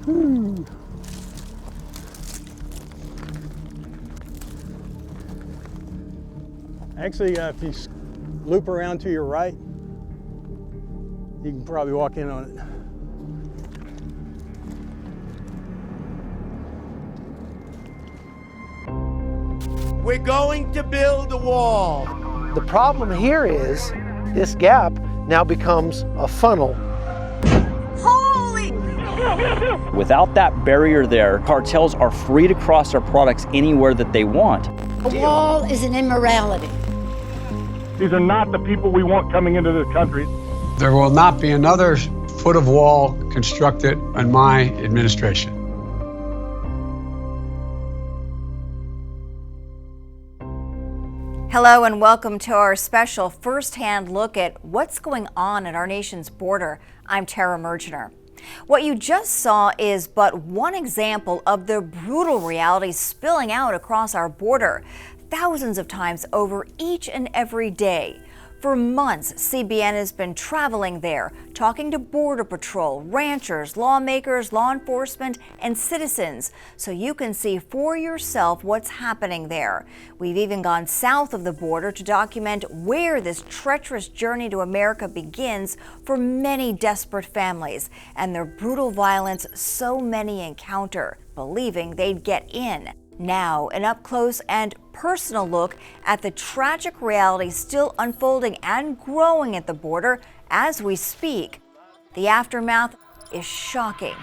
Whew. Actually, if you loop around to your right, you can probably walk in on it. We're going to build a wall. The problem here is this gap now becomes a funnel. Holy! Without that barrier there, cartels are free to cross their products anywhere that they want. A wall is an immorality. These are not the people we want coming into this country. There will not be another foot of wall constructed in my administration. Hello and welcome to our special first-hand look at what's going on at our nation's border. I'm Tara Mergener. What you just saw is but one example of the brutal reality spilling out across our border, thousands of times over each and every day. For months, CBN has been traveling there, talking to Border Patrol, ranchers, lawmakers, law enforcement, and citizens, so you can see for yourself what's happening there. We've even gone south of the border to document where this treacherous journey to America begins for many desperate families and their brutal violence so many encounter, believing they'd get in. Now, an up-close and personal look at the tragic reality still unfolding and growing at the border as we speak. The aftermath is shocking.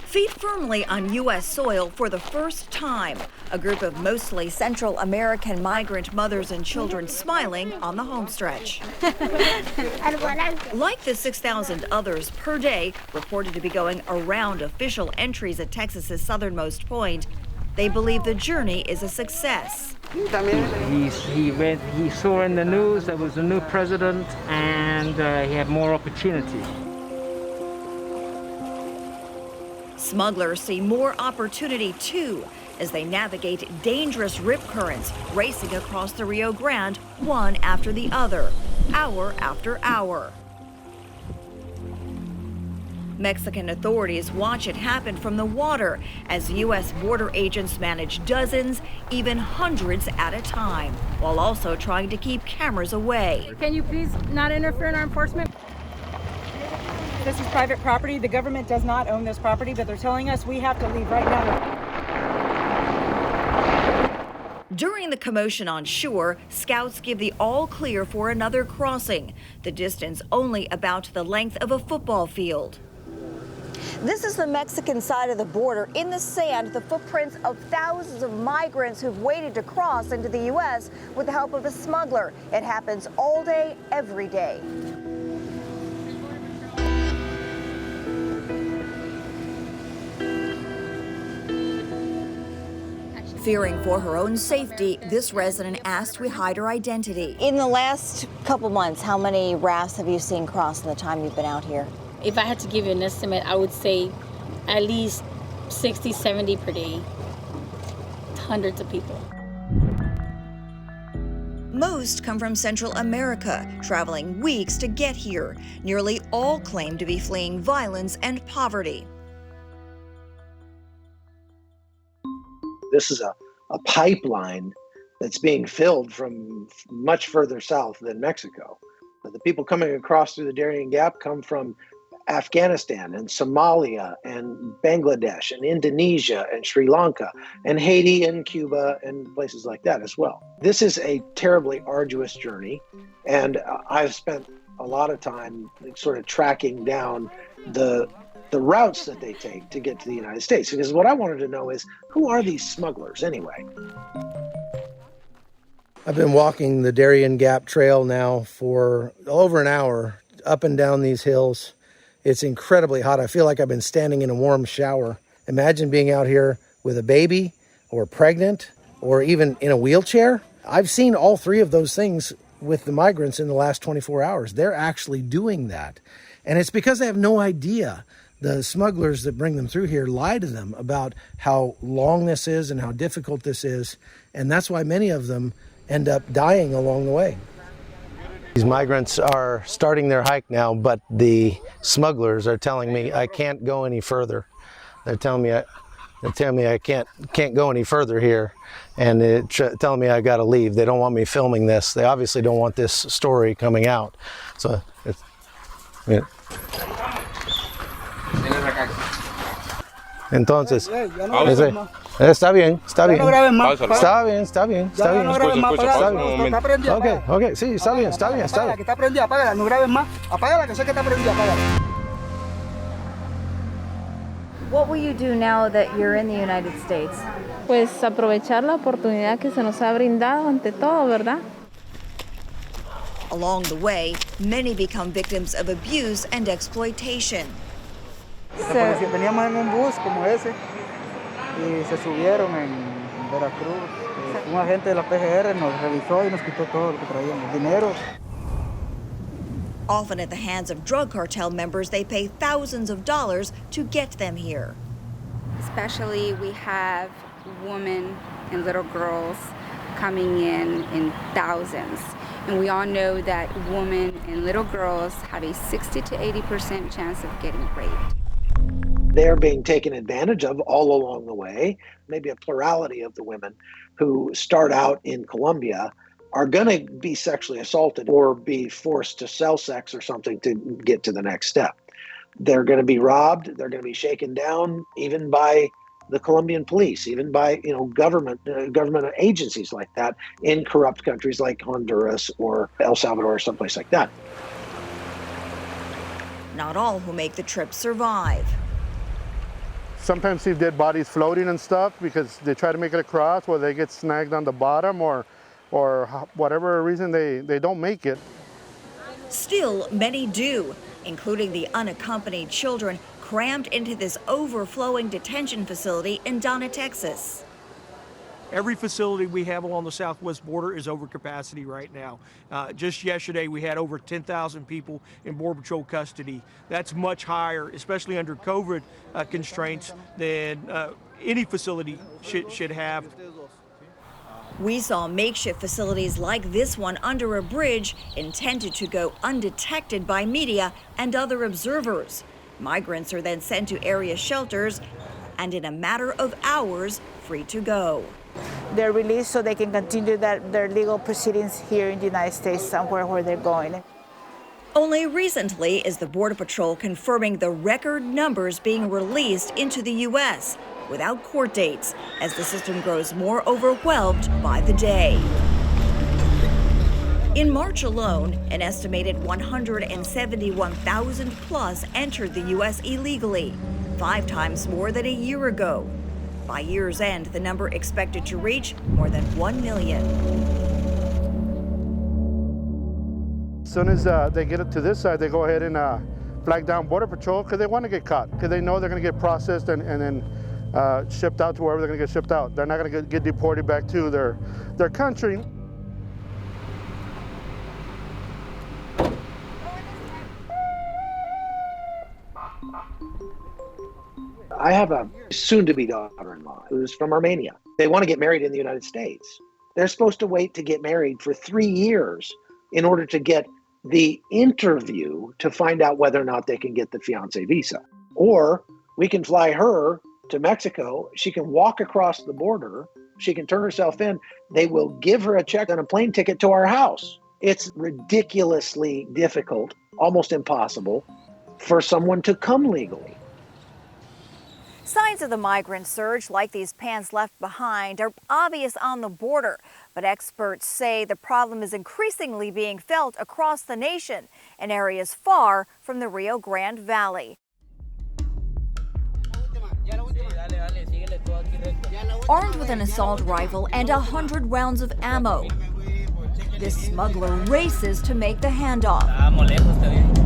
Feet firmly on U.S. soil for the first time, a group of mostly Central American migrant mothers and children smiling on the homestretch. Like the 6,000 others per day reported to be going around official entries at Texas's southernmost point, they believe the journey is a success. He saw in the news there was a new president and he had more opportunity. Smugglers see more opportunity, too, as they navigate dangerous rip currents racing across the Rio Grande, one after the other, hour after hour. Mexican authorities watch it happen from the water as U.S. border agents manage dozens, even hundreds at a time, while also trying to keep cameras away. Can you please not interfere in our enforcement? This is private property. The government does not own this property, but they're telling us we have to leave right now. During the commotion on shore, scouts give the all clear for another crossing, the distance only about the length of a football field. This is the Mexican side of the border. In the sand, the footprints of thousands of migrants who've waited to cross into the U.S. with the help of a smuggler. It happens all day, every day. Fearing for her own safety, this resident asked we hide her identity. In the last couple months, how many rafts have you seen cross in the time you've been out here? If I had to give you an estimate, I would say at least 60, 70 per day. Hundreds of people. Most come from Central America, traveling weeks to get here. Nearly all claim to be fleeing violence and poverty. This is a pipeline that's being filled from much further south than Mexico. The people coming across through the Darien Gap come from Afghanistan and Somalia and Bangladesh and Indonesia and Sri Lanka and Haiti and Cuba and places like that as well. This is a terribly arduous journey, and I've spent a lot of time sort of tracking down the routes that they take to get to the United States. Because what I wanted to know is, who are these smugglers anyway? I've been walking the Darien Gap Trail now for over an hour, up and down these hills. It's incredibly hot. I feel like I've been standing in a warm shower. Imagine being out here with a baby or pregnant or even in a wheelchair. I've seen all three of those things with the migrants in the last 24 hours. They're actually doing that. And it's because they have no idea the smugglers that bring them through here lie to them about how long this is and how difficult this is. And that's why many of them end up dying along the way. These migrants are starting their hike now, but the smugglers are telling me I can't go any further. They're telling me I can't go any further here, and they're telling me I got to leave. They don't want me filming this. They obviously don't want this story coming out. So it's, yeah. Entonces, está bien. Está bien. Okay, sí, está bien. Apágala, que está prendida, apágala, no grabes más. Apágala, que sé que está prendida, apágala. What will you do now that you're in the United States? Pues aprovechar la oportunidad que se nos ha brindado ante todo, ¿verdad? Along the way, many become victims of abuse and exploitation. Veníamos en un bus como ese y se subieron en Veracruz. Un agente de la PGR nos revisó y nos quitó todo lo que traíamos, dinero. Often at the hands of drug cartel members, they pay thousands of dollars to get them here. Especially we have women and little girls coming in thousands. And we all know that women and little girls have a 60 to 80% chance of getting raped. They're being taken advantage of all along the way. Maybe a plurality of the women who start out in Colombia are going to be sexually assaulted or be forced to sell sex or something to get to the next step. They're going to be robbed. They're going to be shaken down, even by the Colombian police, even by government agencies like that in corrupt countries like Honduras or El Salvador or someplace like that. Not all who make the trip survive. Sometimes see dead bodies floating and stuff because they try to make it across, or they get snagged on the bottom, or whatever reason they don't make it. Still, many do, including the unaccompanied children crammed into this overflowing detention facility in Donna, Texas. Every facility we have along the southwest border is over capacity right now. Just yesterday, we had over 10,000 people in Border Patrol custody. That's much higher, especially under COVID constraints, than any facility should have. We saw makeshift facilities like this one under a bridge intended to go undetected by media and other observers. Migrants are then sent to area shelters and in a matter of hours, free to go. They're released so they can continue their legal proceedings here in the United States, somewhere where they're going. Only recently is the Border Patrol confirming the record numbers being released into the U.S. without court dates, as the system grows more overwhelmed by the day. In March alone, an estimated 171,000 plus entered the U.S. illegally, 5 times more than a year ago. By year's end, the number expected to reach more than 1 million. As soon as they get it to this side, they go ahead and flag down Border Patrol because they want to get caught, because they know they're going to get processed and then shipped out to wherever they're going to get shipped out. They're not going to get deported back to their country. I have a soon-to-be daughter-in-law who's from Armenia. They want to get married in the United States. They're supposed to wait to get married for 3 years in order to get the interview to find out whether or not they can get the fiancé visa. Or we can fly her to Mexico. She can walk across the border. She can turn herself in. They will give her a check and a plane ticket to our house. It's ridiculously difficult, almost impossible, for someone to come legally. Signs of the migrant surge, like these pans left behind, are obvious on the border. But experts say the problem is increasingly being felt across the nation in areas far from the Rio Grande Valley. Armed with an assault rifle and 100 rounds of ammo, this smuggler races to make the handoff.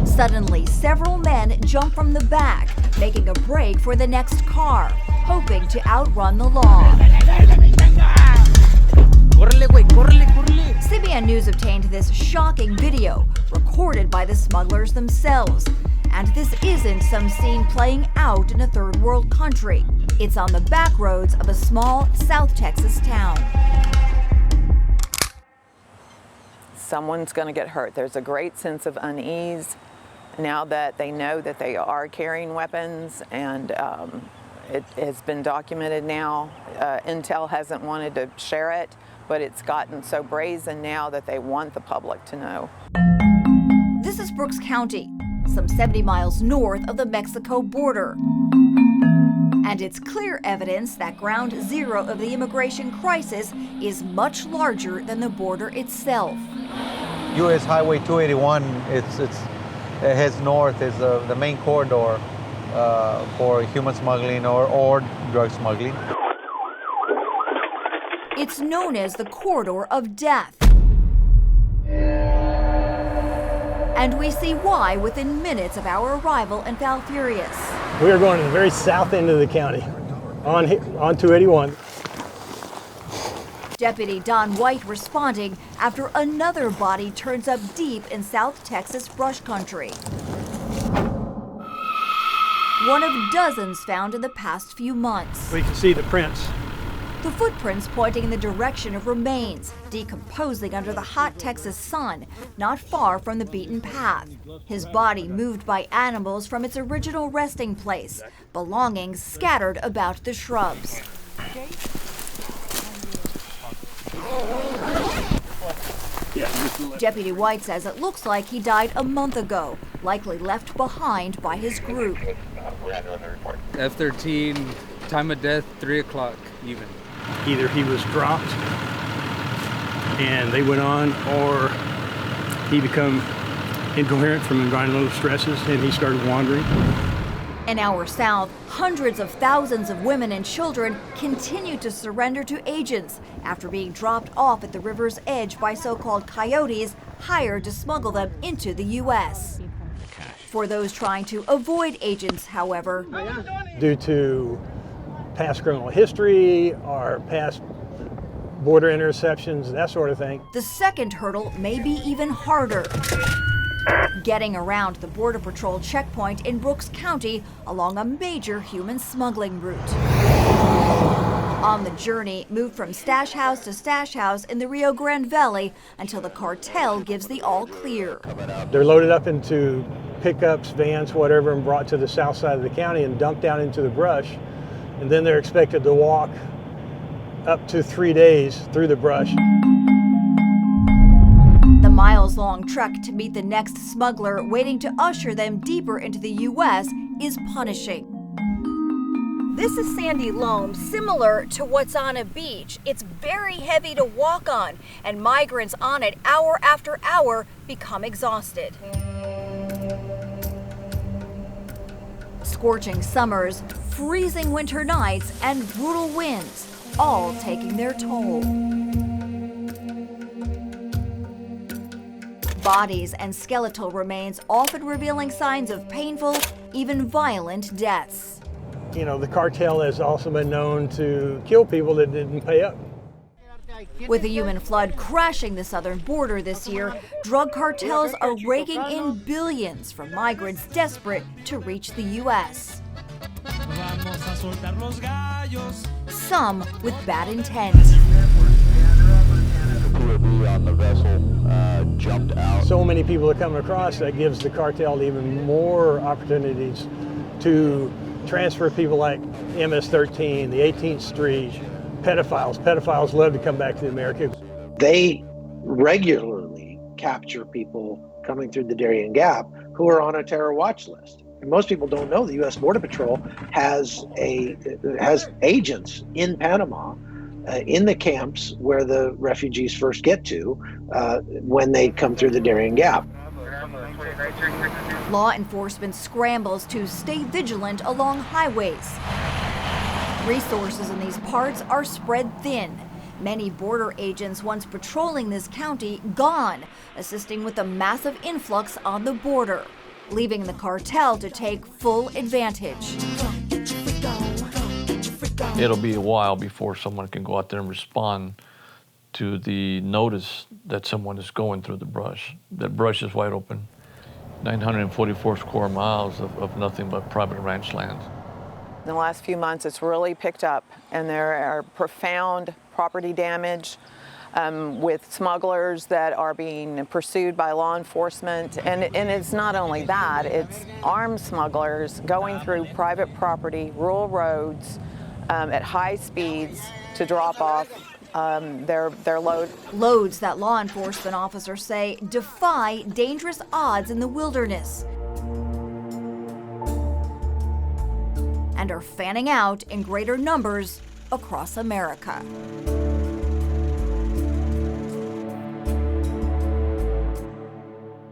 Suddenly, several men jump from the back, making a break for the next car, hoping to outrun the law. CBN News obtained this shocking video, recorded by the smugglers themselves. And this isn't some scene playing out in a third world country. It's on the back roads of a small South Texas town. Someone's going to get hurt. There's a great sense of unease now that they know that they are carrying weapons, and it has been documented now. Intel hasn't wanted to share it, but it's gotten so brazen now that they want the public to know. This is Brooks County, some 70 miles north of the Mexico border. And it's clear evidence that ground zero of the immigration crisis is much larger than the border itself. U.S. Highway 281, it heads north, is the main corridor for human smuggling or drug smuggling. It's known as the corridor of death. And we see why within minutes of our arrival in Falfurrias. We are going to the very south end of the county, on 281. Deputy Don White responding after another body turns up deep in South Texas brush country. One of dozens found in the past few months. We can see the prints. The footprints pointing in the direction of remains, decomposing under the hot Texas sun, not far from the beaten path. His body moved by animals from its original resting place, belongings scattered about the shrubs. Deputy White says it looks like he died a month ago, likely left behind by his group. F-13, time of death, 3 o'clock even. Either he was dropped and they went on, or he became incoherent from environmental stresses and he started wandering. An hour south, hundreds of thousands of women and children continue to surrender to agents after being dropped off at the river's edge by so-called coyotes hired to smuggle them into the U.S. For those trying to avoid agents, however, due to past criminal history or past border interceptions, that sort of thing, the second hurdle may be even harder. Getting around the Border Patrol checkpoint in Brooks County along a major human smuggling route. On the journey, move from stash house to stash house in the Rio Grande Valley until the cartel gives the all clear. They're loaded up into pickups, vans, whatever, and brought to the south side of the county and dumped down into the brush. And then they're expected to walk up to 3 days through the brush. The miles-long trek to meet the next smuggler waiting to usher them deeper into the U.S. is punishing. This is sandy loam, similar to what's on a beach. It's very heavy to walk on, and migrants on it hour after hour become exhausted. Scorching summers, freezing winter nights, and brutal winds, all taking their toll. Bodies and skeletal remains often revealing signs of painful, even violent deaths. You know, the cartel has also been known to kill people that didn't pay up. With the human flood crashing the southern border this year, drug cartels are raking in billions from migrants desperate to reach the U.S. Some with bad intent. On the vessel jumped out. So many people are coming across that gives the cartel even more opportunities to transfer people like MS-13, the 18th Street, pedophiles. Pedophiles love to come back to America. They regularly capture people coming through the Darien Gap who are on a terror watch list. And most people don't know the U.S. Border Patrol has agents in Panama in the camps where the refugees first get to when they come through the Darien Gap. Law enforcement scrambles to stay vigilant along highways. Resources in these parts are spread thin. Many border agents once patrolling this county gone, assisting with the massive influx on the border, leaving the cartel to take full advantage. It'll be a while before someone can go out there and respond to the notice that someone is going through the brush. That brush is wide open. 944 square miles of nothing but private ranch lands. In the last few months, it's really picked up, and there are profound property damage with smugglers that are being pursued by law enforcement. And it's not only that, it's armed smugglers going through private property, rural roads, at high speeds to drop off their load. Loads that law enforcement officers say defy dangerous odds in the wilderness and are fanning out in greater numbers across America.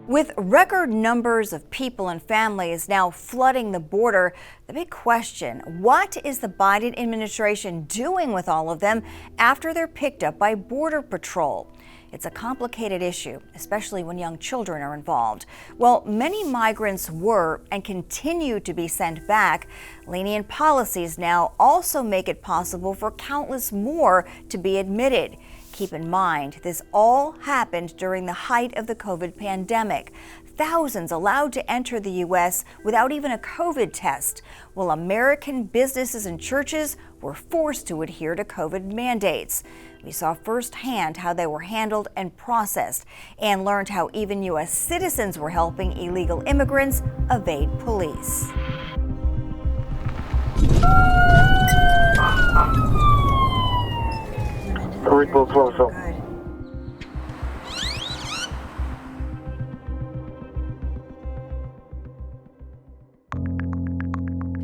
With record numbers of people and families now flooding the border, the big question, what is the Biden administration doing with all of them after they're picked up by Border Patrol? It's a complicated issue, especially when young children are involved. Well, many migrants were and continue to be sent back. Lenient policies now also make it possible for countless more to be admitted. Keep in mind, this all happened during the height of the COVID pandemic. Thousands allowed to enter the U.S. without even a COVID test, while American businesses and churches were forced to adhere to COVID mandates. We saw firsthand how they were handled and processed, and learned how even U.S. citizens were helping illegal immigrants evade police.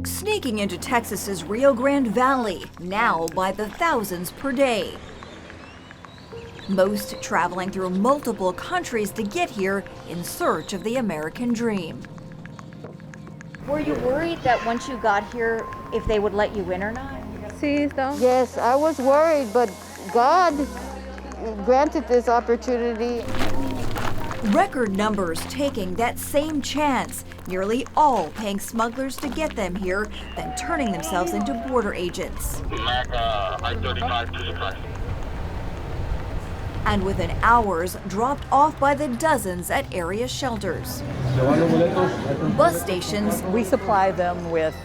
Sneaking into Texas's Rio Grande Valley, now by the thousands per day. Most traveling through multiple countries to get here in search of the American dream. Were you worried that once you got here, if they would let you in or not? Yes, I was worried, but God granted this opportunity. Record numbers taking that same chance, nearly all paying smugglers to get them here, then turning themselves into border agents. And within hours, dropped off by the dozens at area shelters. Bus stations. We supply them with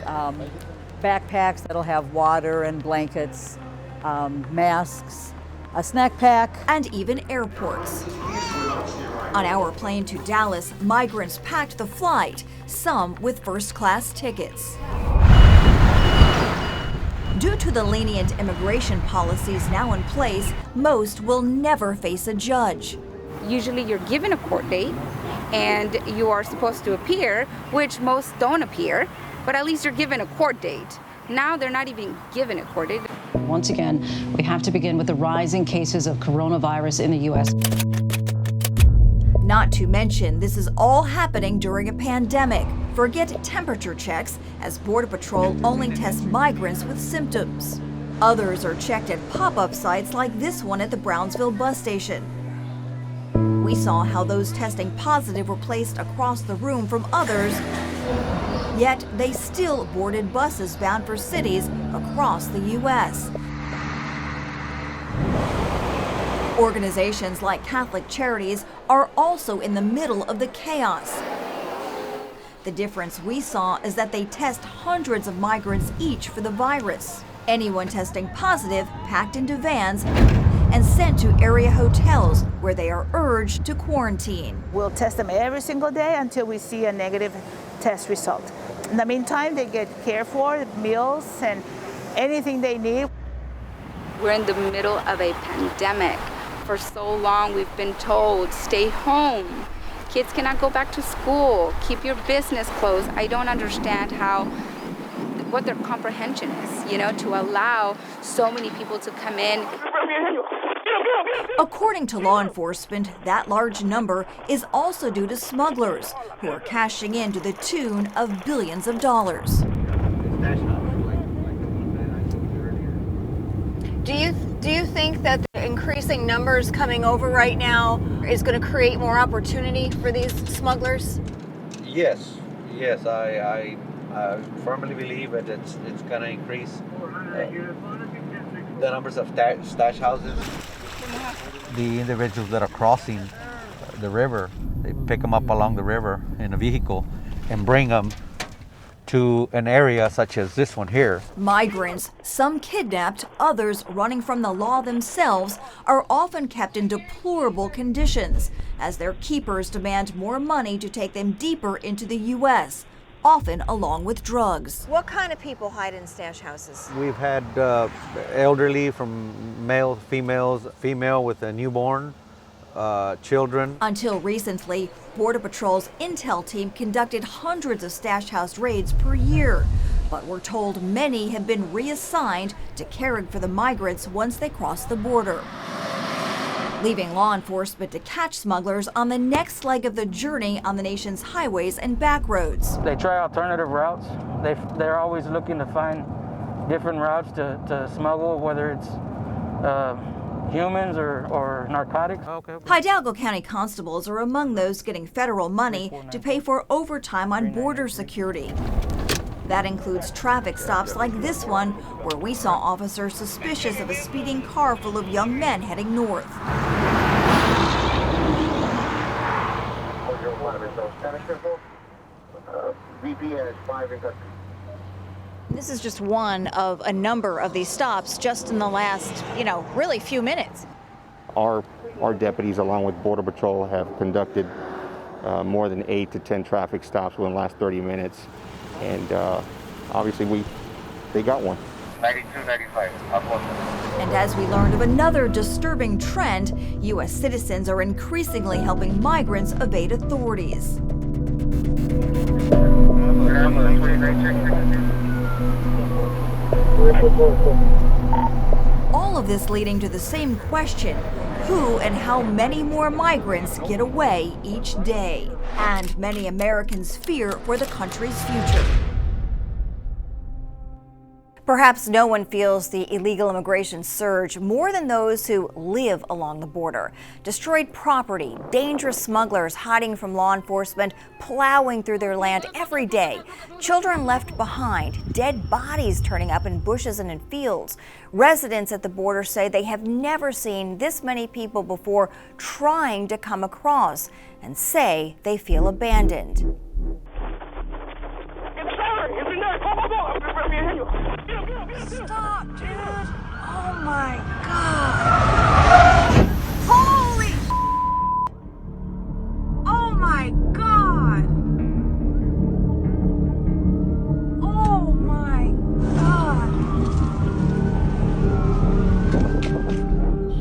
backpacks that'll have water and blankets, masks, a snack pack, and even airports. On our plane to Dallas, migrants packed the flight, some with first-class tickets. Due to the lenient immigration policies now in place, most will never face a judge. Usually you're given a court date and you are supposed to appear, which most don't appear, but at least you're given a court date. Now they're not even given a court date. Once again, we have to begin with the rising cases of coronavirus in the U.S. Not to mention, this is all happening during a pandemic. Forget temperature checks, as Border Patrol only tests migrants with symptoms. Others are checked at pop-up sites like this one at the Brownsville bus station. We saw how those testing positive were placed across the room from others, yet they still boarded buses bound for cities across the U.S. Organizations like Catholic Charities are also in the middle of the chaos. The difference we saw is that they test hundreds of migrants each for the virus. Anyone testing positive packed into vans and sent to area hotels where they are urged to quarantine. We'll test them every single day until we see a negative test result. In the meantime, they get cared for, meals and anything they need. We're in the middle of a pandemic. For so long, we've been told, stay home. Kids cannot go back to school. Keep your business closed. I don't understand what their comprehension is, to allow so many people to come in. According to law enforcement, that large number is also due to smugglers who are cashing in to the tune of billions of dollars. Do you think that the increasing numbers coming over right now is going to create more opportunity for these smugglers? Yes, I firmly believe that it's going to increase the numbers of stash houses. The individuals that are crossing, the river. They pick them up along the river in a vehicle and bring them to an area such as this one here. Migrants, some kidnapped, others running from the law themselves, are often kept in deplorable conditions as their keepers demand more money to take them deeper into the U.S., often along with drugs. What kind of people hide in stash houses? We've had elderly from male, female with a newborn, children. Until recently, Border Patrol's intel team conducted hundreds of stash house raids per year, but we're told many have been reassigned to caring for the migrants once they cross the border, leaving law enforcement to catch smugglers on the next leg of the journey on the nation's highways and back roads. They try alternative routes. They're always looking to find different routes to smuggle, whether it's humans or narcotics. Hidalgo County constables are among those getting federal money to pay for overtime on border security. That includes traffic stops like this one, where we saw officers suspicious of a speeding car full of young men heading north. This is just one of a number of these stops just in the last, really few minutes. Our deputies, along with Border Patrol, have conducted more than 8 to 10 traffic stops within the last 30 minutes. And obviously they got one. 92, 95. And as we learned of another disturbing trend, U.S. citizens are increasingly helping migrants evade authorities. All of this leading to the same question: who and how many more migrants get away each day? And many Americans fear for the country's future. Perhaps no one feels the illegal immigration surge more than those who live along the border. Destroyed property, dangerous smugglers hiding from law enforcement, plowing through their land every day, children left behind, dead bodies turning up in bushes and in fields. Residents at the border say they have never seen this many people before trying to come across, and say they feel abandoned. Stop, dude! Oh my God! Holy! Oh my God! Oh my God!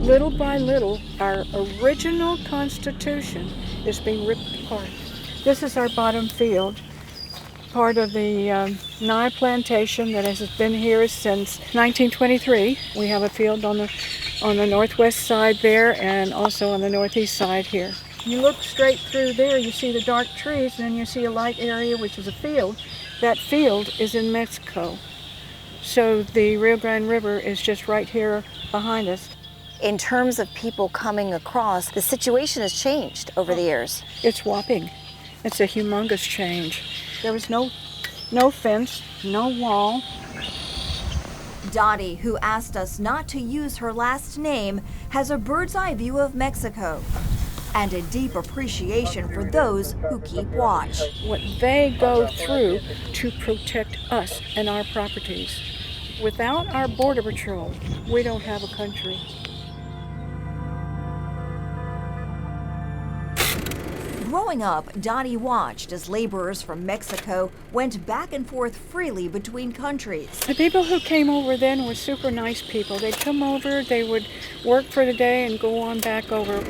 Little by little, our original Constitution is being ripped apart. This is our bottom field, part of the Nye plantation that has been here since 1923. We have a field on the northwest side there and also on the northeast side here. You look straight through there, you see the dark trees, and then you see a light area, which is a field. That field is in Mexico. So the Rio Grande River is just right here behind us. In terms of people coming across, the situation has changed over the years. It's whopping. It's a humongous change. There was no fence, no wall. Dottie, who asked us not to use her last name, has a bird's eye view of Mexico and a deep appreciation for those who keep watch. What they go through to protect us and our properties. Without our Border Patrol, we don't have a country. Growing up, Dottie watched as laborers from Mexico went back and forth freely between countries. The people who came over then were super nice people. They'd come over, they would work for the day and go on back over.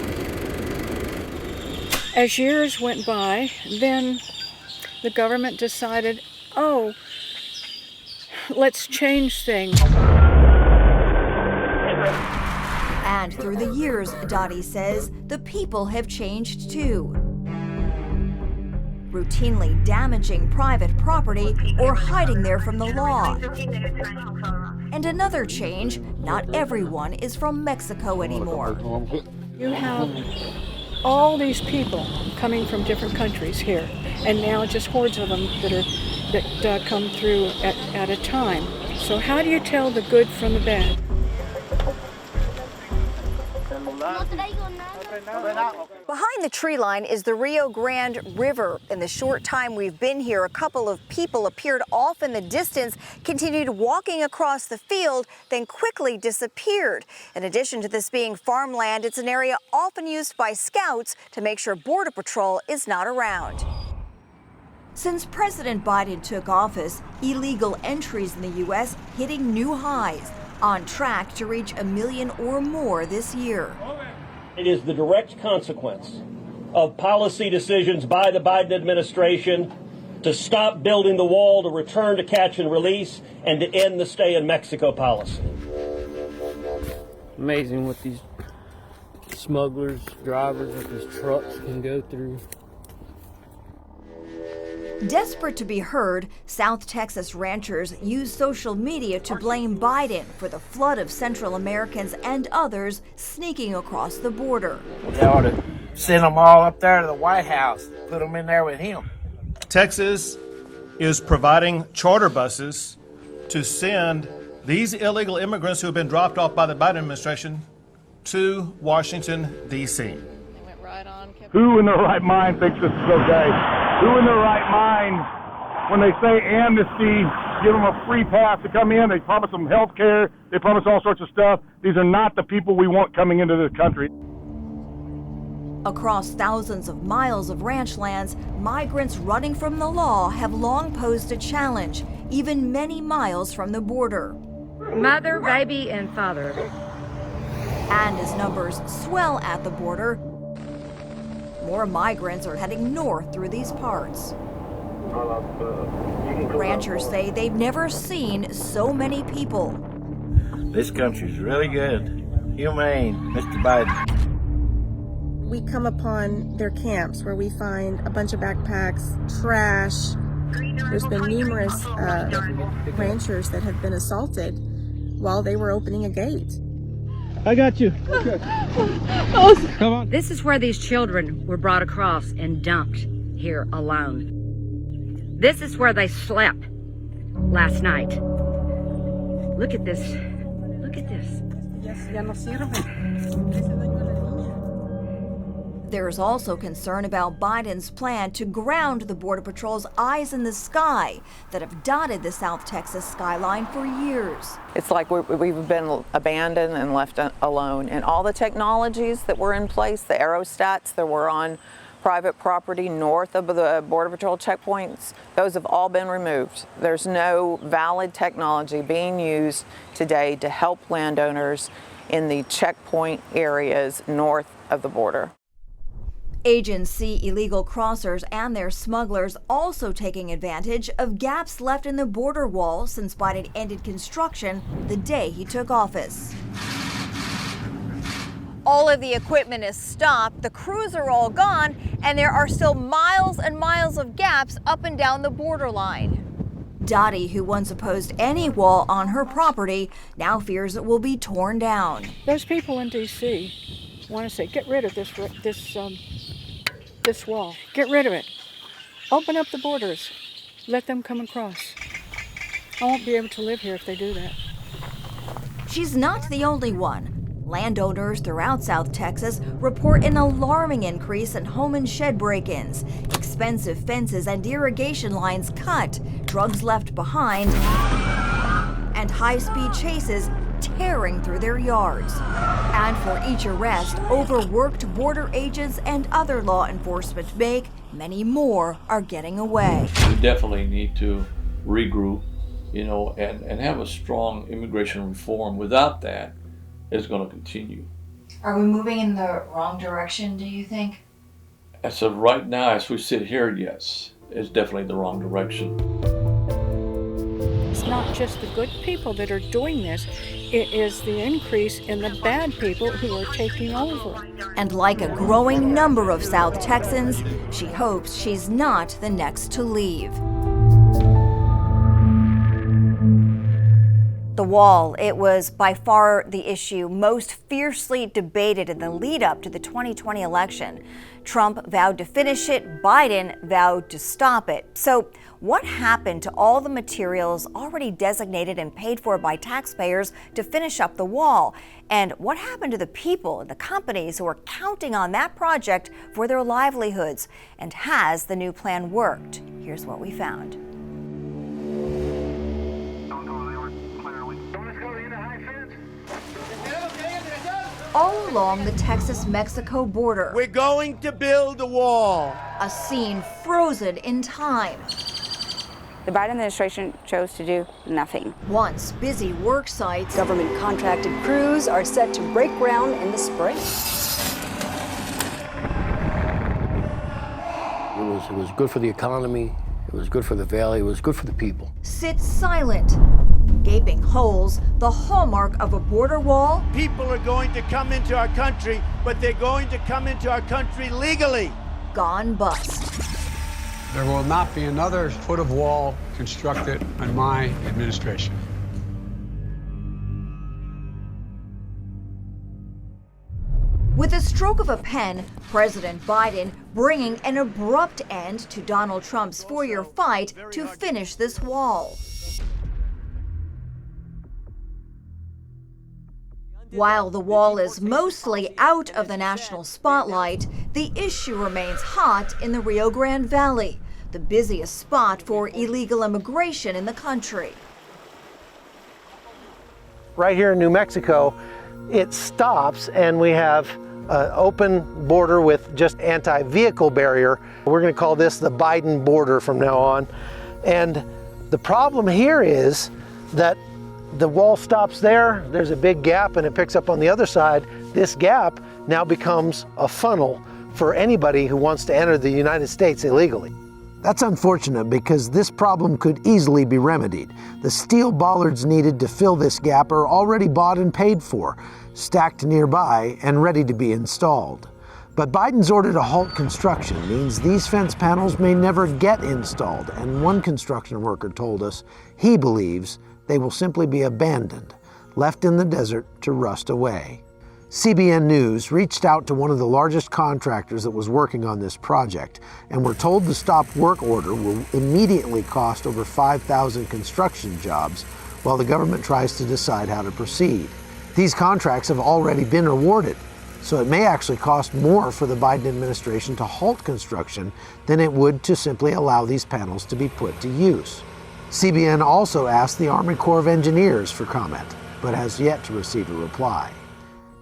As years went by, then the government decided, oh, let's change things. And through the years, Dottie says, the people have changed too. Routinely damaging private property or hiding there from the law. And another change, not everyone is from Mexico anymore. You have all these people coming from different countries here, and now just hordes of them that come through at a time. So how do you tell the good from the bad? Behind the tree line is the Rio Grande River. In the short time we've been here, a couple of people appeared off in the distance, continued walking across the field, then quickly disappeared. In addition to this being farmland, it's an area often used by scouts to make sure Border Patrol is not around. Since President Biden took office, illegal entries in the U.S. hitting new highs, on track to reach 1 million or more this year. It is the direct consequence of policy decisions by the Biden administration to stop building the wall, to return to catch and release, and to end the stay in Mexico policy. Amazing what these smugglers, drivers of these trucks can go through. Desperate to be heard, South Texas ranchers use social media to blame Biden for the flood of Central Americans and others sneaking across the border. They ought to send them all up there to the White House, put them in there with him. Texas is providing charter buses to send these illegal immigrants who have been dropped off by the Biden administration to Washington, D.C. Who in their right mind thinks this is okay? Who in their right mind, when they say amnesty, give them a free pass to come in, they promise them health care, they promise all sorts of stuff. These are not the people we want coming into this country. Across thousands of miles of ranch lands, migrants running from the law have long posed a challenge, even many miles from the border. Mother, baby, and father. And as numbers swell at the border, more migrants are heading north through these parts. Ranchers say they've never seen so many people. This country's really good, humane, Mr. Biden. We come upon their camps where we find a bunch of backpacks, trash. There's been numerous ranchers that have been assaulted while they were opening a gate. I got you. Come on. This is where these children were brought across and dumped here alone. This is where they slept last night. Look at this. Look at this. There's also concern about Biden's plan to ground the Border Patrol's eyes in the sky that have dotted the South Texas skyline for years. It's like we've been abandoned and left alone. And all the technologies that were in place, the aerostats that were on private property north of the Border Patrol checkpoints, those have all been removed. There's no valid technology being used today to help landowners in the checkpoint areas north of the border. Agents see illegal crossers and their smugglers also taking advantage of gaps left in the border wall since Biden ended construction the day he took office. All of the equipment is stopped, the crews are all gone, and there are still miles and miles of gaps up and down the borderline. Dottie, who once opposed any wall on her property, now fears it will be torn down. Those people in D.C. want to say, get rid of this wall. Get rid of it. Open up the borders. Let them come across. I won't be able to live here if they do that. She's not the only one. Landowners throughout South Texas report an alarming increase in home and shed break-ins, expensive fences and irrigation lines cut, drugs left behind, and high-speed chases tearing through their yards. And for each arrest, overworked border agents and other law enforcement make, many more are getting away. We definitely need to regroup, and have a strong immigration reform. Without that, it's going to continue. Are we moving in the wrong direction, do you think? As of right now, as we sit here, yes, it's definitely the wrong direction. It's not just the good people that are doing this, it is the increase in the bad people who are taking over. And like a growing number of South Texans, she hopes she's not the next to leave. The wall, it was by far the issue most fiercely debated in the lead up to the 2020 election. Trump vowed to finish it, Biden vowed to stop it. So what happened to all the materials already designated and paid for by taxpayers to finish up the wall? And what happened to the people and the companies who are counting on that project for their livelihoods? And has the new plan worked? Here's what we found. All along the Texas-Mexico border, We're going to build a wall. a scene frozen in time. The Biden administration chose to do nothing. Once busy work sites, Government contracted crews are set to break ground in the spring. It was good for the economy. It was good for the valley. It was good for the people. sit silent. Gaping holes, the hallmark of a border wall, People are going to come into our country, but they're going to come into our country legally. gone bust. There will not be another foot of wall constructed in my administration. With a stroke of a pen, President Biden bringing an abrupt end to Donald Trump's 4-year fight to finish this wall. While the wall is mostly out of the national spotlight, the issue remains hot in the Rio Grande Valley, the busiest spot for illegal immigration in the country. Right here in New Mexico, it stops and we have an open border with just anti-vehicle barrier. We're going to call this the Biden border from now on. And the problem here is that the wall stops there, there's a big gap, and it picks up on the other side. This gap now becomes a funnel for anybody who wants to enter the United States illegally. That's unfortunate because this problem could easily be remedied. The steel bollards needed to fill this gap are already bought and paid for, stacked nearby and ready to be installed. But Biden's order to halt construction means these fence panels may never get installed, and one construction worker told us he believes they will simply be abandoned, left in the desert to rust away. CBN News reached out to one of the largest contractors that was working on this project, and we're told the stop work order will immediately cost over 5,000 construction jobs while the government tries to decide how to proceed. These contracts have already been awarded, so it may actually cost more for the Biden administration to halt construction than it would to simply allow these panels to be put to use. CBN also asked the Army Corps of Engineers for comment, but has yet to receive a reply.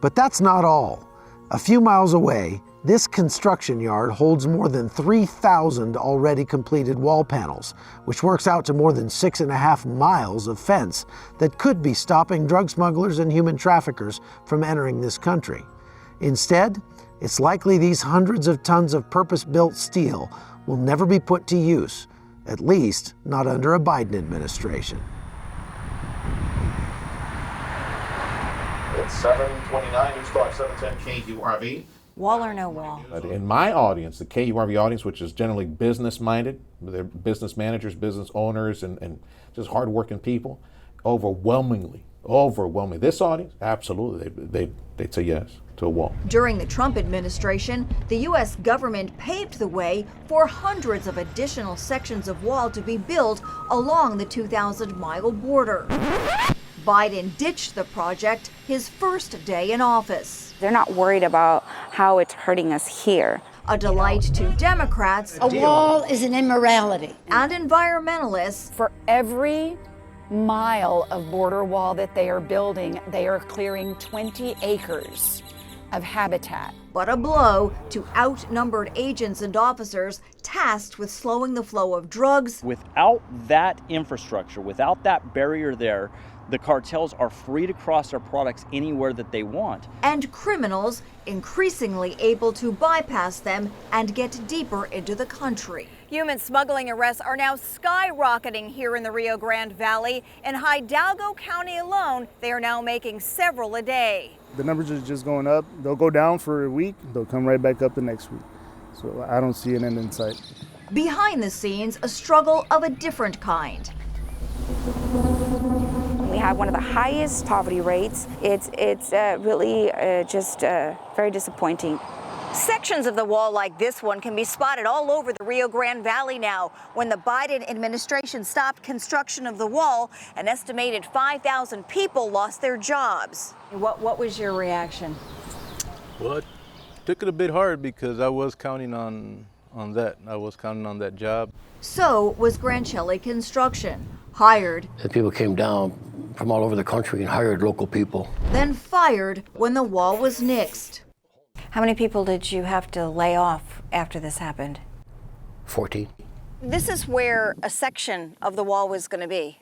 But that's not all. A few miles away, this construction yard holds more than 3,000 already completed wall panels, which works out to more than 6.5 miles of fence that could be stopping drug smugglers and human traffickers from entering this country. Instead, it's likely these hundreds of tons of purpose-built steel will never be put to use, at least not under a Biden administration. It's 7:29, News Talk 710 KURV. Wall or no wall? In my audience, the KURV audience, which is generally business-minded, they're business managers, business owners, and just hardworking people, overwhelmingly, this audience, absolutely, they'd say yes to a wall. During the Trump administration, the U.S. government paved the way for hundreds of additional sections of wall to be built along the 2,000-mile border. Biden ditched the project his first day in office. They're not worried about how it's hurting us here. A delight to Democrats. A wall is an immorality. And environmentalists. For every mile of border wall that they are building, they are clearing 20 acres of habitat. But a blow to outnumbered agents and officers tasked with slowing the flow of drugs. Without that infrastructure, without that barrier there, the cartels are free to cross their products anywhere that they want. And criminals increasingly able to bypass them and get deeper into the country. Human smuggling arrests are now skyrocketing here in the Rio Grande Valley. In Hidalgo County alone, they are now making several a day. The numbers are just going up. They'll go down for a week, they'll come right back up the next week. So I don't see an end in sight. Behind the scenes, a struggle of a different kind. We have one of the highest poverty rates. It's really just very disappointing Sections of the wall like this one can be spotted all over the Rio Grande Valley now. When the Biden administration stopped construction of the wall, an estimated 5,000 people lost their jobs. What was your reaction? Well, I took it a bit hard because I was counting on that. I was counting on that job. So was Grancelli Construction, hired, And people came down from all over the country and hired local people. then fired when the wall was nixed. How many people did you have to lay off after this happened? 14. This is where a section of the wall was going to be.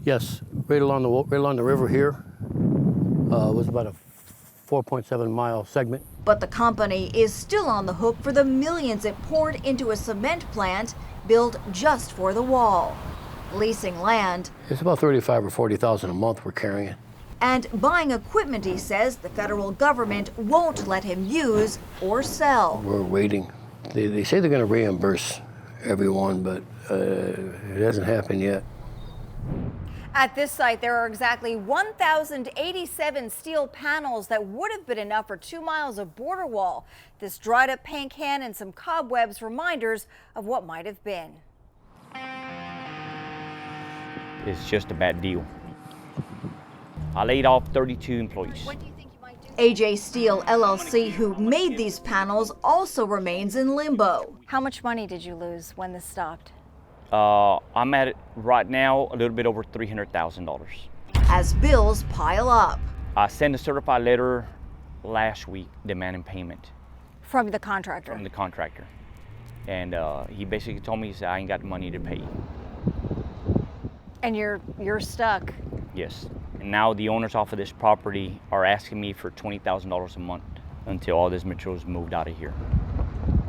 Yes, right along the river here was about a 4.7 mile segment. But the company is still on the hook for the millions it poured into a cement plant built just for the wall. Leasing land It's about 35 or 40,000 a month we're carrying. and buying equipment he says the federal government won't let him use or sell. We're waiting. They say they're going to reimburse everyone, but it hasn't happened yet. At this site, there are exactly 1,087 steel panels that would have been enough for 2 miles of border wall. This dried up paint can and some cobwebs, reminders of what might have been. It's just a bad deal. I laid off 32 employees. AJ Steel LLC, who made these panels, also remains in limbo. How much money did you lose when this stopped? I'm at it right now a little bit over $300,000. As bills pile up. I sent a certified letter last week demanding payment From the contractor. from the contractor. And he basically told me, he said, I ain't got the money to pay you. And you're stuck. Yes. And now the owners off of this property are asking me for $20,000 a month until all this material is moved out of here.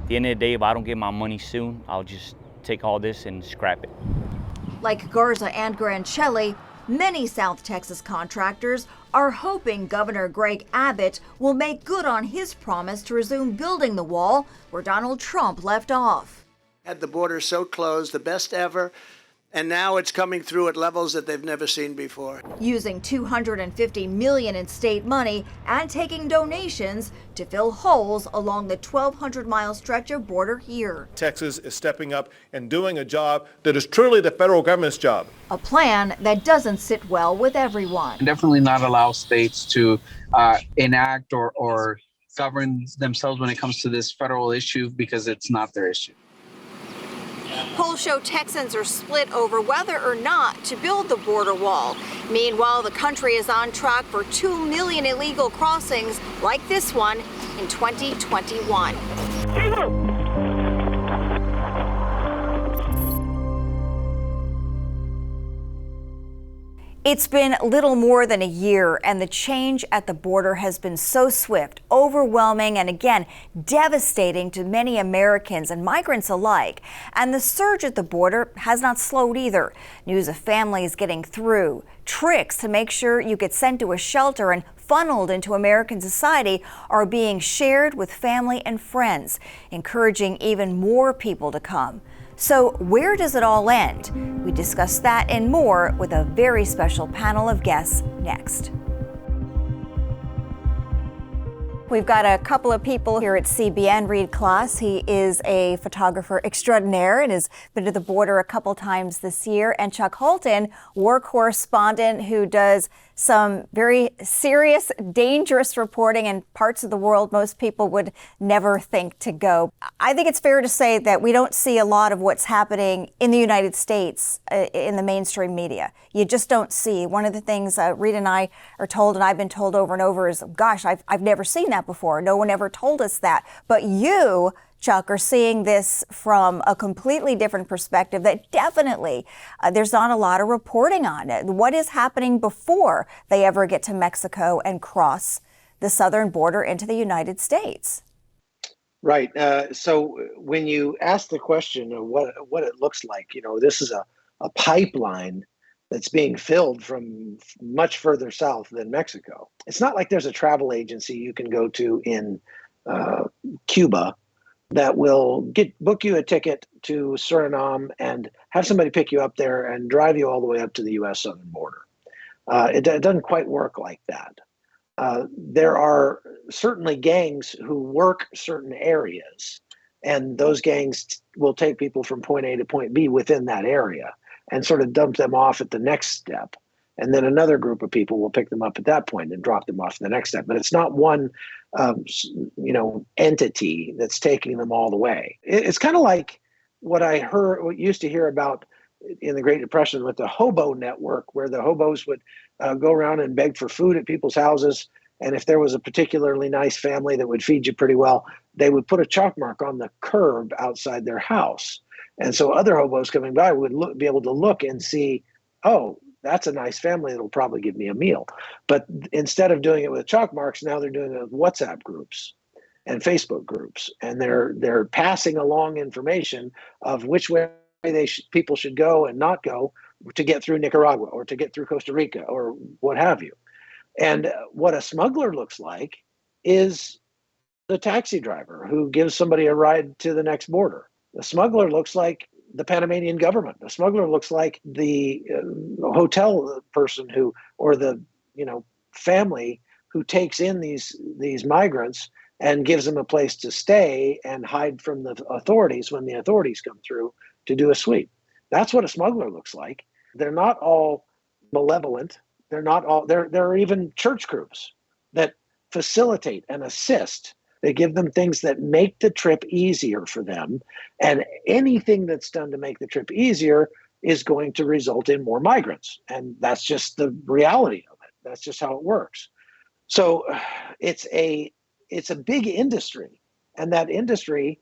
At the end of the day, if I don't get my money soon, I'll just take all this and scrap it. Like Garza and Grancelli, many South Texas contractors are hoping Governor Greg Abbott will make good on his promise to resume building the wall where Donald Trump left off. Had the border so closed, the best ever, and now it's coming through at levels that they've never seen before. Using $250 million in state money and taking donations to fill holes along the 1,200-mile stretch of border here. Texas is stepping up and doing a job that is truly the federal government's job. A plan that doesn't sit well with everyone. Definitely not allow states to enact or govern themselves when it comes to this federal issue because it's not their issue. Polls show Texans are split over whether or not to build the border wall. Meanwhile, the country is on track for 2 million illegal crossings like this one in 2021. It's been little more than a year, and the change at the border has been so swift, overwhelming, and again, devastating to many Americans and migrants alike. And the surge at the border has not slowed either. News of families getting through, tricks to make sure you get sent to a shelter and funneled into American society are being shared with family and friends, encouraging even more people to come. So where does it all end? We discuss that and more with a very special panel of guests next. We've got a couple of people here at CBN. Reid Klass, he is a photographer extraordinaire and has been to the border a couple times this year. And Chuck Holton, war correspondent who does some very serious, dangerous reporting in parts of the world most people would never think to go. I think it's fair to say that we don't see a lot of what's happening in the United States in the mainstream media. You just don't see. One of the things Reid and I are told, and I've been told over and over, is, gosh, I've never seen that before. No one ever told us that. But you, Chuck, are seeing this from a completely different perspective that definitely there's not a lot of reporting on it. What is happening before they ever get to Mexico and cross the southern border into the United States? Right. So when you ask the question of what it looks like, this is a pipeline that's being filled from much further south than Mexico. It's not like there's a travel agency you can go to in Cuba that will book you a ticket to Suriname and have somebody pick you up there and drive you all the way up to the U.S. southern border. It doesn't quite work like that. there are certainly gangs who work certain areas, and those gangs will take people from point A to point B within that area and sort of dump them off at the next step. And then another group of people will pick them up at that point and drop them off at the next step. But it's not one, entity that's taking them all the way. It's kind of like what used to hear about in the Great Depression with the hobo network, where the hobos would go around and beg for food at people's houses. And if there was a particularly nice family that would feed you pretty well, they would put a chalk mark on the curb outside their house. And so other hobos coming by would be able to look and see, oh, that's a nice family that'll probably give me a meal. But instead of doing it with chalk marks, now they're doing it with WhatsApp groups and Facebook groups. And they're passing along information of which way people should go and not go to get through Nicaragua or to get through Costa Rica or what have you. And what a smuggler looks like is the taxi driver who gives somebody a ride to the next border. The smuggler looks like the Panamanian government. The smuggler looks like the hotel person or the family who takes in these migrants and gives them a place to stay and hide from the authorities when the authorities come through to do a sweep. That's what a smuggler looks like. They're not all malevolent. There are even church groups that facilitate and assist. They give them things that make the trip easier for them. And anything that's done to make the trip easier is going to result in more migrants. And that's just the reality of it. That's just how it works. So it's a big industry. And that industry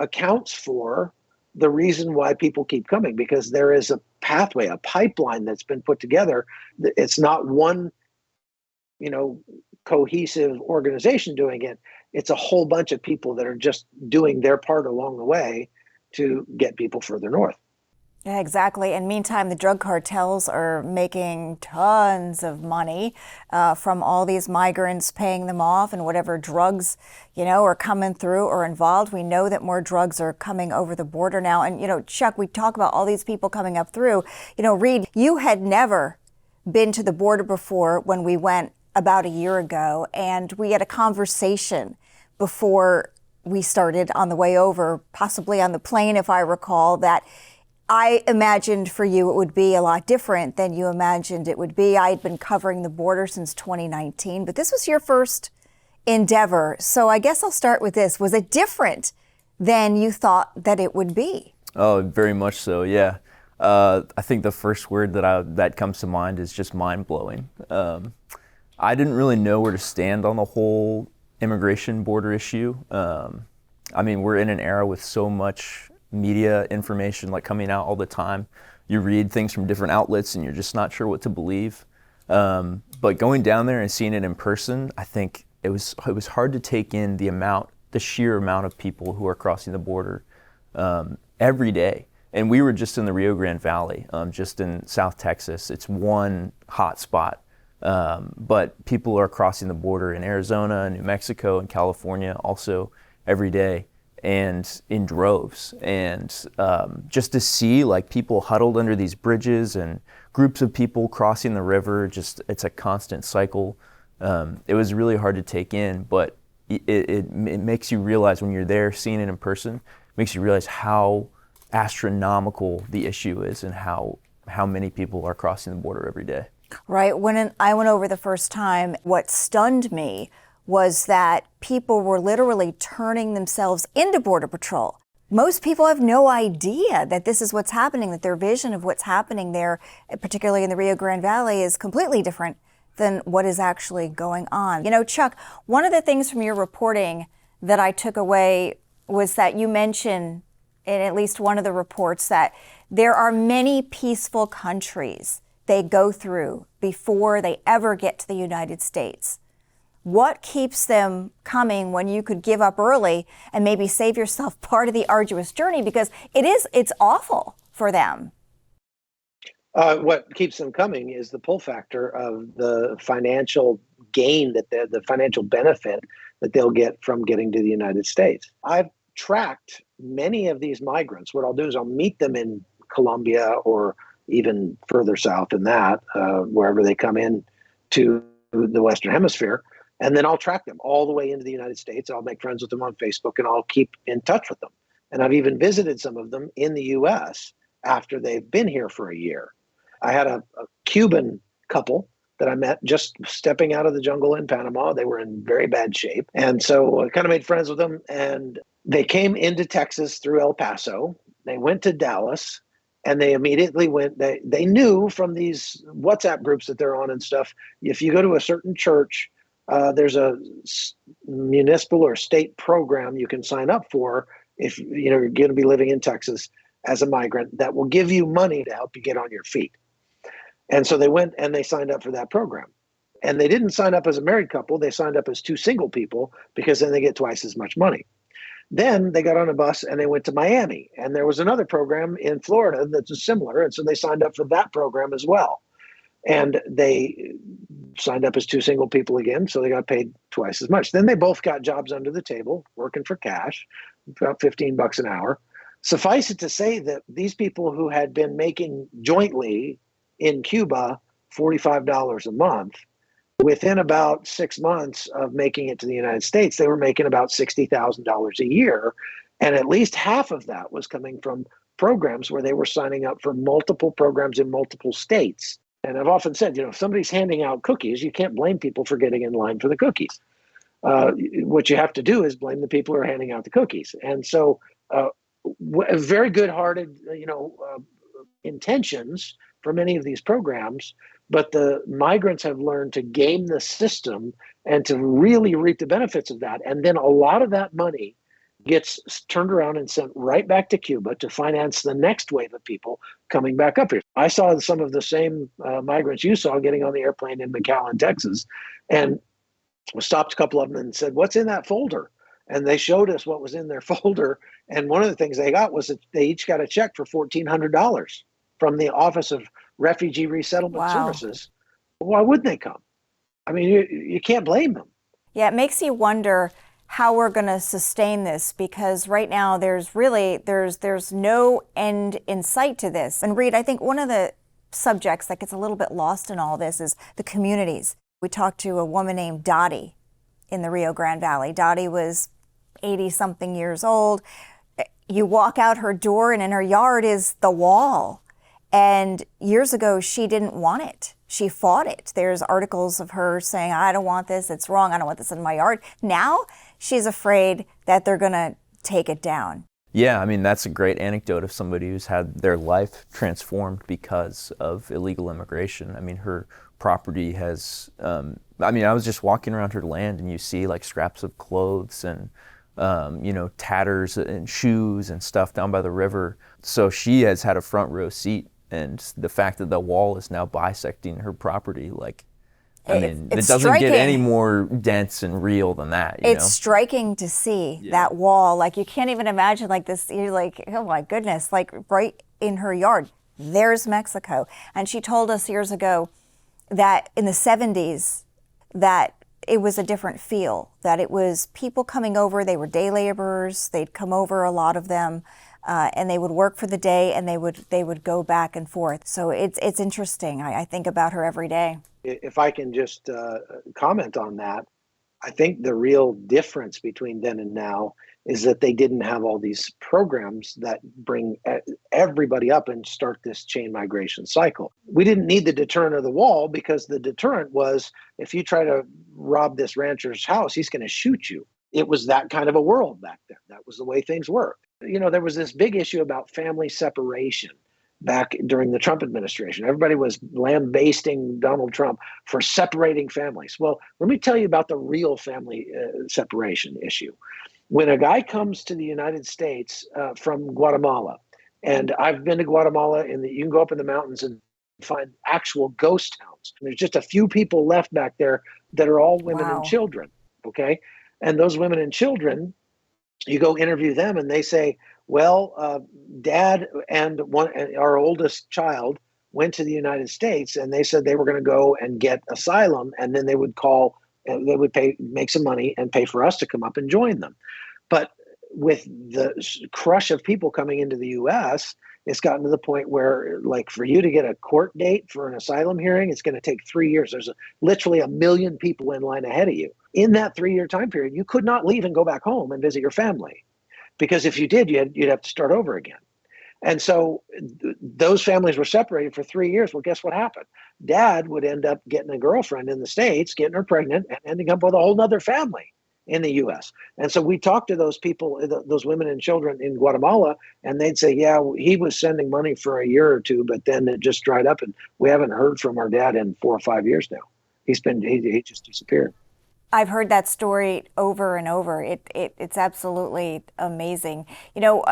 accounts for the reason why people keep coming, because there is a pathway, a pipeline that's been put together. It's not one, cohesive organization doing it. It's a whole bunch of people that are just doing their part along the way to get people further north. Yeah, exactly. And meantime, the drug cartels are making tons of money from all these migrants, paying them off, and whatever drugs, are coming through or involved. We know that more drugs are coming over the border now. And, Chuck, we talk about all these people coming up through. Reid, you had never been to the border before when we went about a year ago, and we had a conversation before we started on the way over, possibly on the plane, if I recall, that I imagined for you it would be a lot different than you imagined it would be. I had been covering the border since 2019, but this was your first endeavor. So I guess I'll start with this. Was it different than you thought that it would be? Oh, very much so, yeah. I think the first word that comes to mind is just mind-blowing. I didn't really know where to stand on the whole immigration border issue. We're in an era with so much media information coming out all the time. You read things from different outlets and you're just not sure what to believe. But going down there and seeing it in person, I think it was hard to take in the sheer amount of people who are crossing the border every day. And we were just in the Rio Grande Valley, just in South Texas. It's one hot spot. But people are crossing the border in Arizona, New Mexico, and California also every day, and in droves. And just to see people huddled under these bridges and groups of people crossing the river, it's a constant cycle. It was really hard to take in, but it makes you realize when you're there, seeing it in person, makes you realize how astronomical the issue is and how many people are crossing the border every day. Right. When I went over the first time, what stunned me was that people were literally turning themselves into Border Patrol. Most people have no idea that this is what's happening, that their vision of what's happening there, particularly in the Rio Grande Valley, is completely different than what is actually going on. Chuck, one of the things from your reporting that I took away was that you mentioned in at least one of the reports that there are many peaceful countries they go through before they ever get to the United States. What keeps them coming when you could give up early and maybe save yourself part of the arduous journey? Because it's awful for them. What keeps them coming is the pull factor of the financial gain, the financial benefit that they'll get from getting to the United States. I've tracked many of these migrants. What I'll do is I'll meet them in Colombia or even further south than that, wherever they come in to the Western Hemisphere, and then I'll track them all the way into the United States. I'll make friends with them on Facebook, and I'll keep in touch with them. And I've even visited some of them in the U.S. after they've been here for a year. I had a Cuban couple that I met just stepping out of the jungle in Panama. They were in very bad shape. And so I kind of made friends with them, and they came into Texas through El Paso. They went to Dallas, and they immediately went, they knew from these WhatsApp groups that they're on and stuff, if you go to a certain church, there's a municipal or state program you can sign up for if you're going to be living in Texas as a migrant that will give you money to help you get on your feet. And so they went and they signed up for that program. And they didn't sign up as a married couple. They signed up as two single people because then they get twice as much money. Then they got on a bus and they went to Miami. And there was another program in Florida that's similar. And so they signed up for that program as well. And they signed up as two single people again, so they got paid twice as much. Then they both got jobs under the table, working for cash, about $15 an hour. Suffice it to say that these people who had been making jointly in Cuba $45 a month, within about 6 months of making it to the United States, they were making about $60,000 a year. And at least half of that was coming from programs where they were signing up for multiple programs in multiple states. And I've often said, if somebody's handing out cookies, you can't blame people for getting in line for the cookies. What you have to do is blame the people who are handing out the cookies. And so very good-hearted, intentions for many of these programs, but the migrants have learned to game the system and to really reap the benefits of that. And then a lot of that money gets turned around and sent right back to Cuba to finance the next wave of people coming back up here. I saw some of the same migrants you saw getting on the airplane in McAllen, Texas, and stopped a couple of them and said, "What's in that folder?" And they showed us what was in their folder. And one of the things they got was that they each got a check for $1,400 from the Office of Refugee Resettlement Services. Why wouldn't they come? I mean, you can't blame them. Yeah, it makes you wonder how we're going to sustain this, because right now there's no end in sight to this. And Reid, I think one of the subjects that gets a little bit lost in all this is the communities. We talked to a woman named Dottie in the Rio Grande Valley. Dottie was 80-something years old. You walk out her door and in her yard is the wall. And years ago, she didn't want it. She fought it. There's articles of her saying, "I don't want this, it's wrong, I don't want this in my yard." Now she's afraid that they're gonna take it down. Yeah, I mean, that's a great anecdote of somebody who's had their life transformed because of illegal immigration. I mean, her property has, I was just walking around her land and you see like scraps of clothes and, tatters and shoes and stuff down by the river. So she has had a front row seat. And the fact that the wall is now bisecting her property, it doesn't striking. get any more dense and real than that. It's striking to see that wall. Like, you can't even imagine this. You're like, oh my goodness, right in her yard. There's Mexico. And she told us years ago that in the 70s, that it was a different feel, that it was people coming over. They were day laborers. They'd come over, a lot of them. And they would work for the day, and they would go back and forth. So it's interesting. I think about her every day. If I can just comment on that, I think the real difference between then and now is that they didn't have all these programs that bring everybody up and start this chain migration cycle. We didn't need the deterrent of the wall, because the deterrent was, if you try to rob this rancher's house, he's going to shoot you. It was that kind of a world back then. That was the way things were. There was this big issue about family separation back during the Trump administration. Everybody was lambasting Donald Trump for separating families. Well, let me tell you about the real family separation issue. When a guy comes to the United States from Guatemala, and I've been to Guatemala, you can go up in the mountains and find actual ghost towns. There's just a few people left back there that are all women and children, okay? And those women and children, you go interview them and they say, well, Dad and our oldest child went to the United States, and they said they were going to go and get asylum, and then they would make some money and pay for us to come up and join them. But with the crush of people coming into the U.S., It's gotten to the point where, like, for you to get a court date for an asylum hearing, it's going to take 3 years. There's literally 1 million people in line ahead of you. In that 3-year time period, you could not leave and go back home and visit your family, because if you did, you'd have to start over again. And so those families were separated for 3 years. Well, guess what happened? Dad would end up getting a girlfriend in the States, getting her pregnant, and ending up with a whole other family in the U.S. And so we talked to those people, those women and children in Guatemala, and they'd say, yeah, he was sending money for a year or two, but then it just dried up, and we haven't heard from our dad in 4 or 5 years now. He just disappeared. I've heard that story over and over. It's absolutely amazing. You know,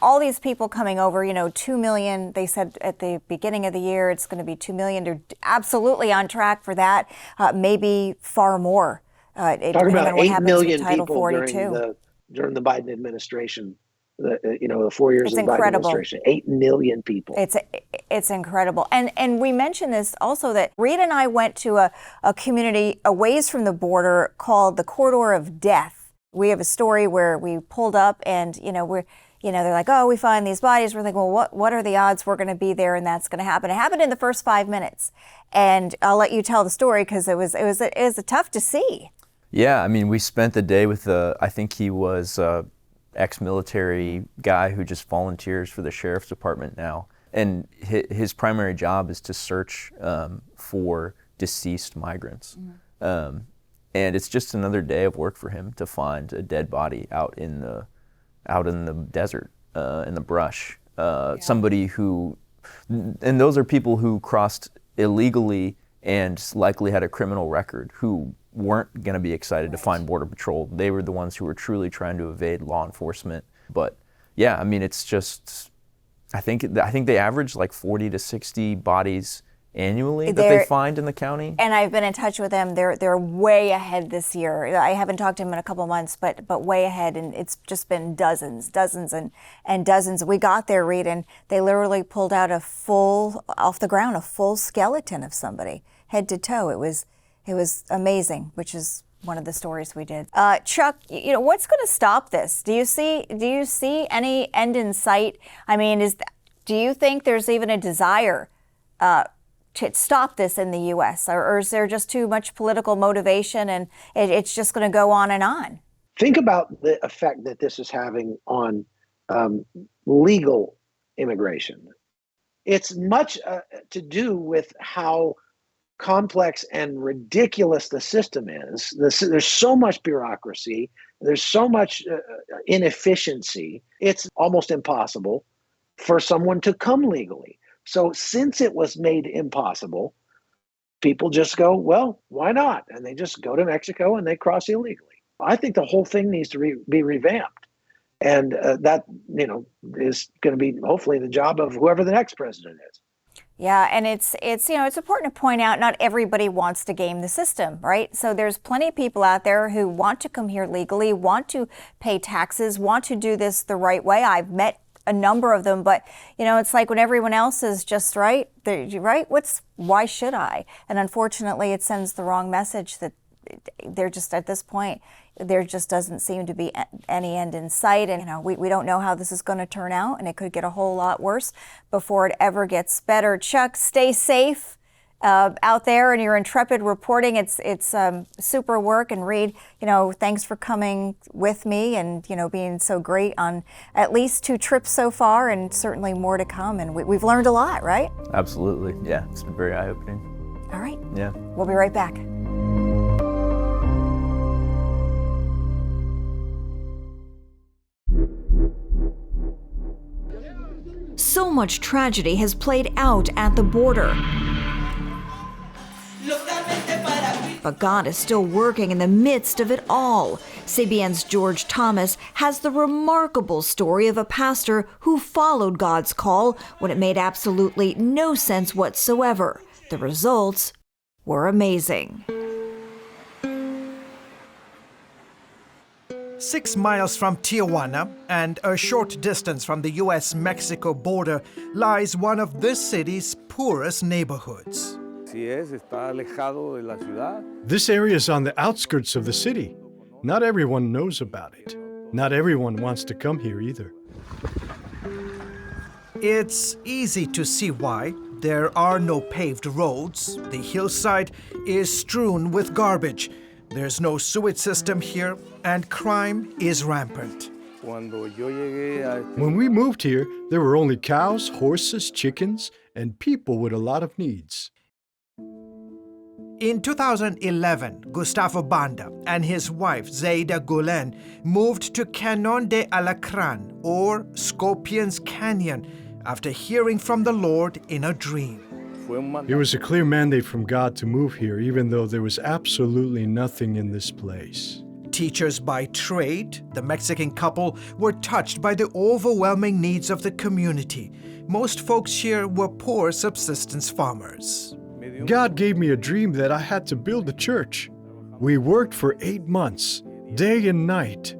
all these people coming over, 2 million, they said at the beginning of the year, it's going to be 2 million. They're absolutely on track for that, maybe far more. Talking about 8 million Title people 42. during the Biden administration, the 4 years It's of the Biden incredible. administration, 8 million people. It's incredible. And we mentioned this also, that Reid and I went to a community a ways from the border called the Corridor of Death. We have a story where we pulled up and, they're like, oh, we find these bodies. We're like, well, what are the odds we're going to be there and that's going to happen? It happened in the first 5 minutes. And I'll let you tell the story, because it was tough to see. Yeah, I mean, we spent the day with I think he was ex-military guy who just volunteers for the sheriff's department now. And his primary job is to search for deceased migrants. Mm-hmm. And it's just another day of work for him to find a dead body out in the desert, in the brush. Somebody who, and those are people who crossed illegally and likely had a criminal record, who weren't going to be excited to find Border Patrol. They were the ones who were truly trying to evade law enforcement. But yeah, I mean, it's just, I think they average like 40 to 60 bodies annually that they find in the county. And I've been in touch with them. They're way ahead this year. I haven't talked to them in a couple of months, but way ahead. And it's just been dozens and dozens. We got there, Reid, and they literally pulled out off the ground, a full skeleton of somebody, head to toe. It was amazing, which is one of the stories we did. Chuck, what's going to stop this? Do you see any end in sight? I mean, do you think there's even a desire to stop this in the U.S., or is there just too much political motivation and it's just going to go on and on? Think about the effect that this is having on legal immigration. It's much to do with how complex and ridiculous the system is. There's so much bureaucracy. There's so much inefficiency. It's almost impossible for someone to come legally. So since it was made impossible, people just go, well, why not? And they just go to Mexico and they cross illegally. I think the whole thing needs to be revamped. And that, is going to be hopefully the job of whoever the next president is. Yeah, and it's important to point out not everybody wants to game the system, right? So there's plenty of people out there who want to come here legally, want to pay taxes, want to do this the right way. I've met a number of them, but it's like when everyone else is just right, why should I? And unfortunately, it sends the wrong message that they're just, at this point, there just doesn't seem to be any end in sight. And we don't know how this is going to turn out, and it could get a whole lot worse before it ever gets better. Chuck, stay safe out there in your intrepid reporting. It's super work. And Reid, thanks for coming with me and being so great on at least 2 trips so far, and certainly more to come. And we've learned a lot, right? Absolutely. Yeah, it's been very eye-opening. All right. Yeah. We'll be right back. So much tragedy has played out at the border. But God is still working in the midst of it all. CBN's George Thomas has the remarkable story of a pastor who followed God's call when it made absolutely no sense whatsoever. The results were amazing. 6 miles from Tijuana and a short distance from the U.S.-Mexico border lies one of this city's poorest neighborhoods. This area is on the outskirts of the city. Not everyone knows about it. Not everyone wants to come here either. It's easy to see why. There are no paved roads. The hillside is strewn with garbage. There's no sewage system here, and crime is rampant. When we moved here, there were only cows, horses, chickens, and people with a lot of needs. In 2011, Gustavo Banda and his wife Zaida Gulen moved to Canon de Alacran, or Scorpion's Canyon, after hearing from the Lord in a dream. It was a clear mandate from God to move here, even though there was absolutely nothing in this place. Teachers by trade, the Mexican couple were touched by the overwhelming needs of the community. Most folks here were poor subsistence farmers. God gave me a dream that I had to build a church. We worked for 8 months, day and night.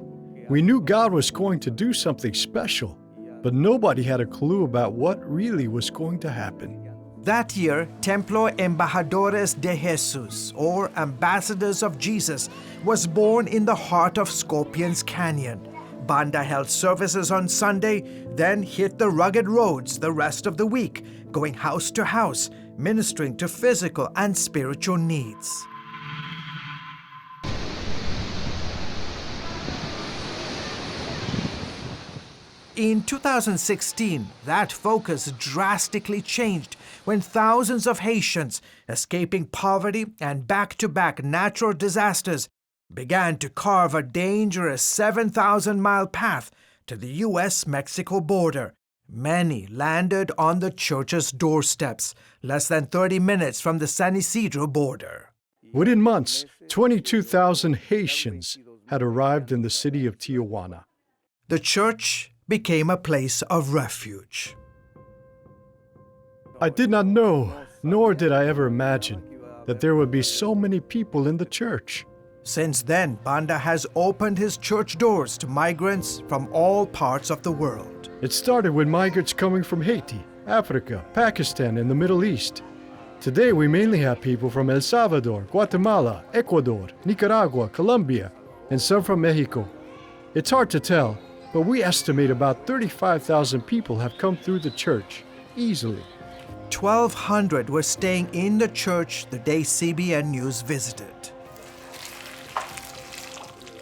We knew God was going to do something special, but nobody had a clue about what really was going to happen. That year, Templo Embajadores de Jesus, or Ambassadors of Jesus, was born in the heart of Scorpion's Canyon. Banda held services on Sunday, then hit the rugged roads the rest of the week, going house to house, ministering to physical and spiritual needs. In 2016, that focus drastically changed when thousands of Haitians, escaping poverty and back-to-back natural disasters, began to carve a dangerous 7,000-mile path to the U.S.-Mexico border. Many landed on the church's doorsteps, less than 30 minutes from the San Isidro border. Within months, 22,000 Haitians had arrived in the city of Tijuana. The church became a place of refuge. I did not know, nor did I ever imagine, that there would be so many people in the church. Since then, Banda has opened his church doors to migrants from all parts of the world. It started with migrants coming from Haiti, Africa, Pakistan, and the Middle East. Today, we mainly have people from El Salvador, Guatemala, Ecuador, Nicaragua, Colombia, and some from Mexico. It's hard to tell, but we estimate about 35,000 people have come through the church, easily. 1,200 were staying in the church the day CBN News visited.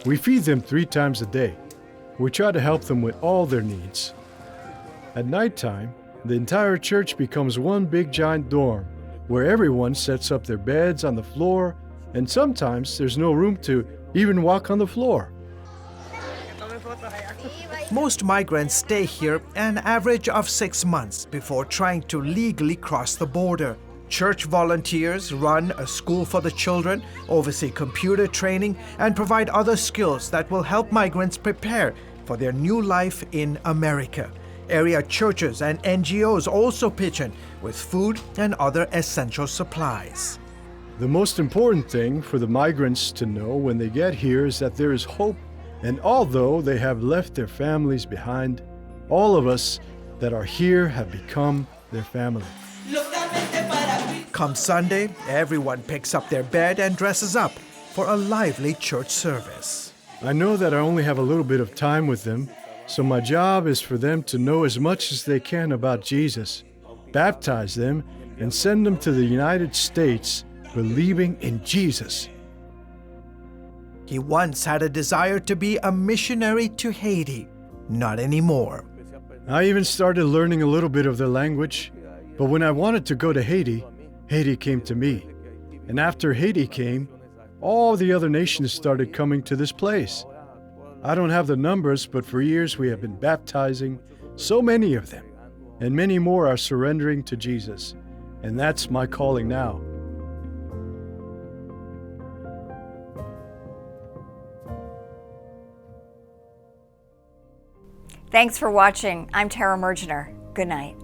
We feed them 3 times a day. We try to help them with all their needs. At nighttime, the entire church becomes one big giant dorm, where everyone sets up their beds on the floor, and sometimes there's no room to even walk on the floor. Most migrants stay here an average of 6 months before trying to legally cross the border. Church volunteers run a school for the children, oversee computer training, and provide other skills that will help migrants prepare for their new life in America. Area churches and NGOs also pitch in with food and other essential supplies. The most important thing for the migrants to know when they get here is that there is hope. And although they have left their families behind, all of us that are here have become their family. Come Sunday, everyone picks up their bed and dresses up for a lively church service. I know that I only have a little bit of time with them, so my job is for them to know as much as they can about Jesus, baptize them, and send them to the United States believing in Jesus. He once had a desire to be a missionary to Haiti. Not anymore. I even started learning a little bit of their language, but when I wanted to go to Haiti, Haiti came to me. And after Haiti came, all the other nations started coming to this place. I don't have the numbers, but for years we have been baptizing so many of them, and many more are surrendering to Jesus. And that's my calling now. Thanks for watching. I'm Tara Mergener. Good night.